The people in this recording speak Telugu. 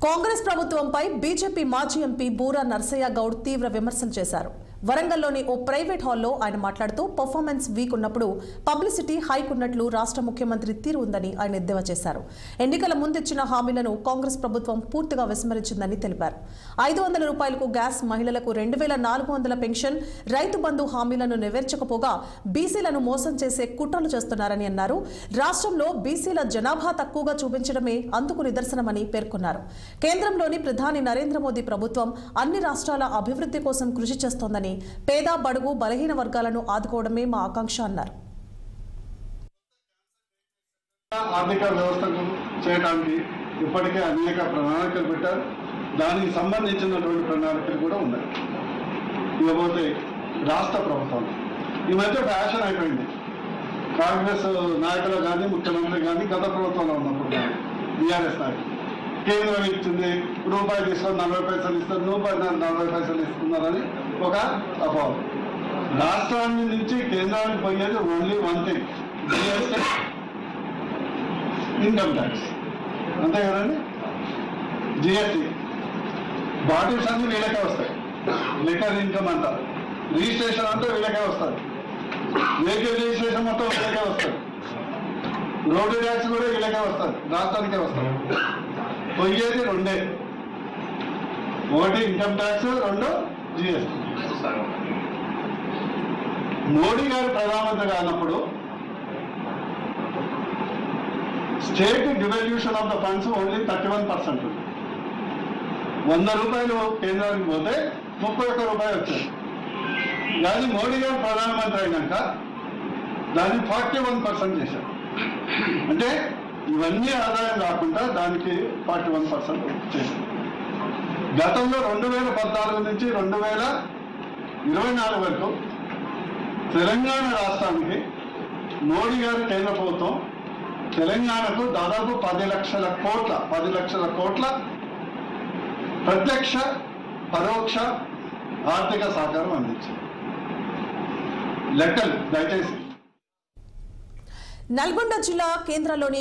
కాంగ్రెస్ ప్రభుత్వంపై బీజేపీ మాజీ ఎంపీ బూరా నర్సయ్య గౌడ్ తీవ్ర విమర్శలు చేశారు. వరంగల్లోని ఓ ప్రైవేట్ హాల్లో ఆయన మాట్లాడుతూ పర్ఫార్మెన్స్ వీక్ ఉన్నప్పుడు పబ్లిసిటీ హైక్ ఉన్నట్లు రాష్ట్ర ముఖ్యమంత్రి తీరు ఉందని ఆయన ఎద్దేవా చేశారు. ఎన్నికల ముందిచ్చిన హామీలను కాంగ్రెస్ ప్రభుత్వం పూర్తిగా విస్మరించిందని తెలిపారు. 500 రూపాయలకు గ్యాస్, మహిళలకు 2400 పెన్షన్, రైతు బంధు హామీలను నెరవేర్చకపోగా బీసీలను మోసం చేసే కుట్రలు చేస్తున్నారని అన్నారు. రాష్ట్రంలో బీసీల జనాభా తక్కువగా చూపించడమే అందుకు నిదర్శనమని పేర్కొన్నారు. కేంద్రంలోని ప్రధాని నరేంద్ర మోదీ ప్రభుత్వం అన్ని రాష్ట్రాల అభివృద్ధి కోసం కృషి చేస్తోందని, పేద బడుగు బలహీన వర్గాలను ఆదుకోవడమే మా ఆకాంక్ష అన్నారు. ఆర్థిక వ్యవస్థకు చేయడానికి ఇప్పటికే అనేక ప్రణాళికలు పెట్టారు. దానికి సంబంధించినటువంటి ప్రణాళికలు కూడా ఉన్నాయి. ఇకపోతే రాష్ట్ర ప్రభుత్వం ఈ మధ్య ఫ్యాషన్ అయిపోయింది. కాంగ్రెస్ నాయకులు కానీ, ముఖ్యమంత్రి కానీ గత ప్రభుత్వంలో ఉన్నప్పుడు కానీ బీఆర్ఎస్ నాయకులు కేంద్రం ఇచ్చింది రూపాయి తీసుకొని 40 పైసలు ఇస్తారు, రూపాయి 40 పైసలు ఇస్తున్నారని ఒక అపోహ. రాష్ట్రాన్ని నుంచి కేంద్రానికి పోయేది only one thing, GST, income tax, అంతే కదండి. జిఎస్టీ బాటిల్స్ అన్ని వీళ్ళకే వస్తాయి. లిక్కర్ ఇన్కమ్ అంతా, రిజిస్ట్రేషన్ అంతా వీళ్ళకే వస్తుంది. వెహికల్ రిజిస్ట్రేషన్ మొత్తం వీళ్ళకే వస్తుంది. రోడ్డు ట్యాక్స్ కూడా వీళ్ళకే వస్తుంది, రాష్ట్రానికే వస్తుంది. పోయేది రెండే, ఒకటి ఇన్కమ్ ట్యాక్స్, రెండు జిఎస్టీ. మోడీ గారు ప్రధానమంత్రిగా అన్నప్పుడు state devolution of the funds only 31%. 100 రూపాయలు కేంద్రానికి పోతే 31 రూపాయలు వచ్చాయి. కానీ మోడీ గారు ప్రధానమంత్రి అయినాక దాన్ని 41% చేశారు. అంటే ఇవన్నీ ఆదాయం కాకుండా దానికి 41% చేశారు. గతంలో 2014 నుంచి 2024 వరకు తెలంగాణ రాష్ట్రానికి మోడీ గారి కేంద్ర ప్రభుత్వం తెలంగాణకు దాదాపు 10 లక్షల కోట్ల ప్రత్యక్ష పరోక్ష ఆర్థిక సహకారం అందించింది. లెక్కలు దయచేసి. నల్గొండ జిల్లా కేంద్రంలోని